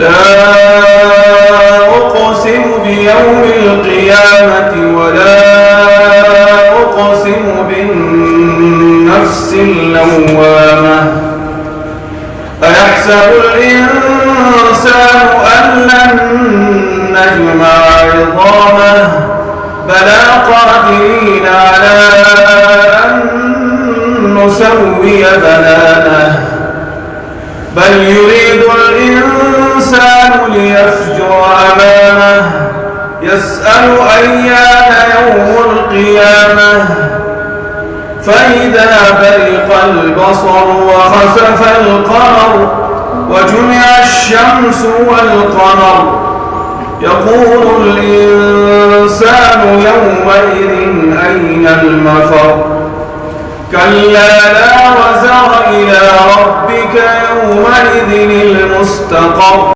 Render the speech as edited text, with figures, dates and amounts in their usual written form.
لا أقسم بيوم القيامة ولا أقسم بالنفس اللوامة أيحسب الإنسان أن لن نجمع عظامه بلى قادرين على أن نسوي بنانه بل يريد الإنسان ليفجر أمامه يسأل أيان يوم القيامة فإذا برق البصر وخسف القمر وجمع الشمس والقمر يقول الإنسان يومئذ أين المفر كلا لا وزر إلى ربك يومئذ المستقر